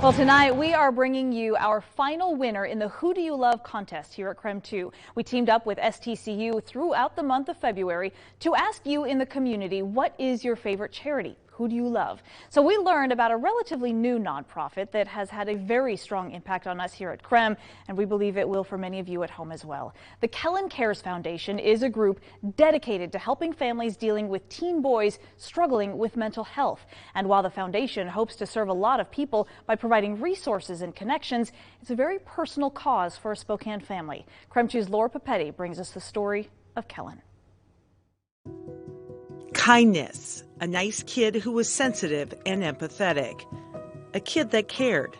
Well, tonight we are bringing you our final winner in the Who Do You Love contest here at KREM 2. We teamed up with STCU throughout the month of February to ask you in the community, what is your favorite charity? Who do you love? So we learned about a relatively new nonprofit that has had a very strong impact on us here at KREM, and we believe it will for many of you at home as well. The Kellen CARES Foundation is a group dedicated to helping families dealing with teen boys struggling with mental health. And while the foundation hopes to serve a lot of people by providing resources and connections, it's a very personal cause for a Spokane family. KREM 2's Laura Papetti brings us the story of Kellen. Kindness, a nice kid who was sensitive and empathetic, a kid that cared.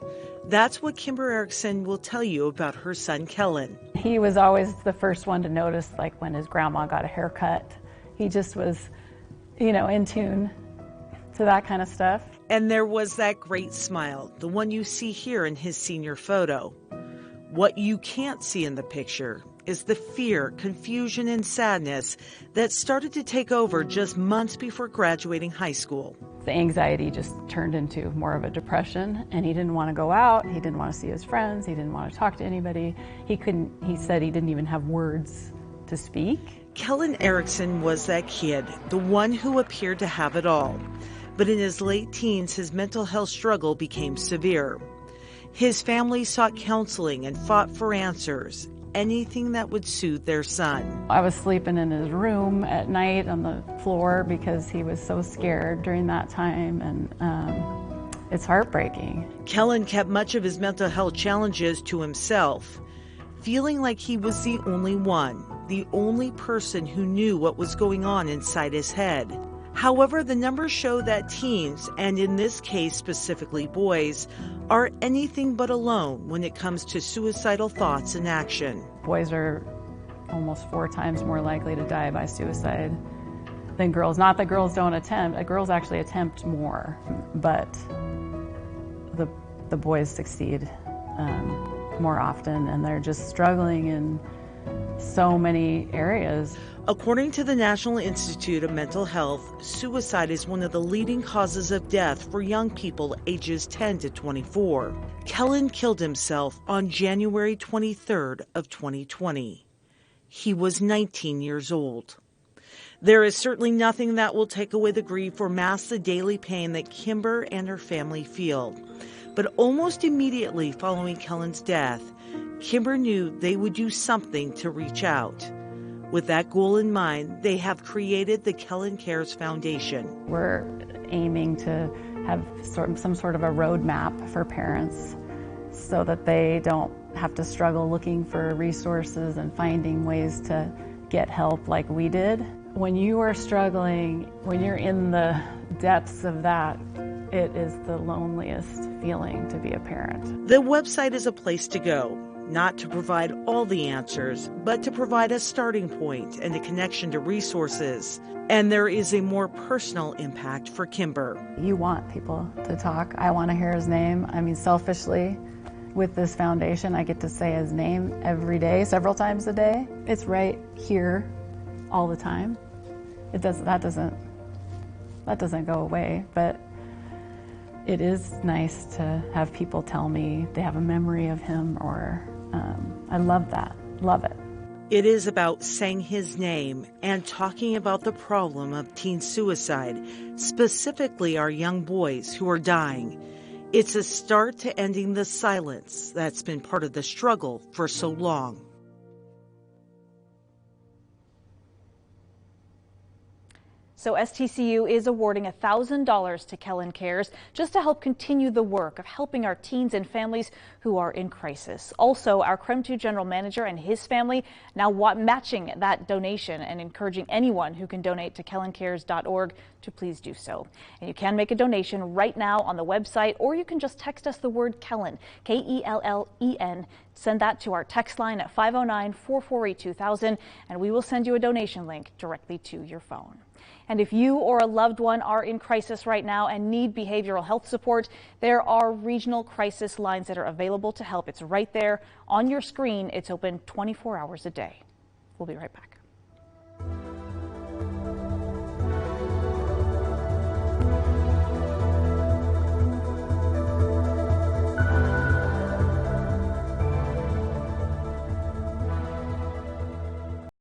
That's what Kimber Erickson will tell you about her son, Kellen. He was always the first one to notice, like when his grandma got a haircut. He just was, in tune to that kind of stuff. And there was that great smile, the one you see here in his senior photo. What you can't see in the picture is the fear, confusion, and sadness that started to take over just months before graduating high school. The anxiety just turned into more of a depression, and he didn't want to go out, he didn't want to see his friends, he didn't want to talk to anybody. He said he didn't even have words to speak. Kellen Erickson was that kid, the one who appeared to have it all. But in his late teens, his mental health struggle became severe. His family sought counseling and fought for answers, anything that would soothe their son. I was sleeping in his room at night on the floor because he was so scared during that time, and it's heartbreaking. Kellen kept much of his mental health challenges to himself, feeling like he was the only one, the only person who knew what was going on inside his head. However, the numbers show that teens, and in this case specifically boys, are anything but alone when it comes to suicidal thoughts and action. Boys are almost 4 times more likely to die by suicide than girls. Not that girls don't attempt, girls actually attempt more, but the boys succeed more often, and they're just struggling in so many areas. According to the National Institute of Mental Health, suicide is one of the leading causes of death for young people ages 10 to 24. Kellen killed himself on January 23rd of 2020. He was 19 years old. There is certainly nothing that will take away the grief or mask the daily pain that Kimber and her family feel. But almost immediately following Kellen's death, Kimber knew they would do something to reach out. With that goal in mind, they have created the Kellen CARES Foundation. We're aiming to have some sort of a roadmap for parents so that they don't have to struggle looking for resources and finding ways to get help like we did. When you are struggling, when you're in the depths of that, it is the loneliest feeling to be a parent. The website is a place to go. Not to provide all the answers, but to provide a starting point and a connection to resources. And there is a more personal impact for Kimber. You want people to talk. I want to hear his name. I mean, selfishly, with this foundation, I get to say his name every day, several times a day. It's right here all the time. That doesn't go away, but it is nice to have people tell me they have a memory of him, or I love that. Love it. It is about saying his name and talking about the problem of teen suicide, specifically our young boys who are dying. It's a start to ending the silence that's been part of the struggle for so long. So STCU is awarding $1,000 to Kellen CARES just to help continue the work of helping our teens and families who are in crisis. Also, our KREM 2 general manager and his family now matching that donation and encouraging anyone who can donate to KellenCares.org to please do so. And you can make a donation right now on the website, or you can just text us the word Kellen, K-E-L-L-E-N. Send that to our text line at 509-448-2000, and we will send you a donation link directly to your phone. And if you or a loved one are in crisis right now and need behavioral health support, there are regional crisis lines that are available to help. It's right there on your screen. It's open 24 hours a day. We'll be right back.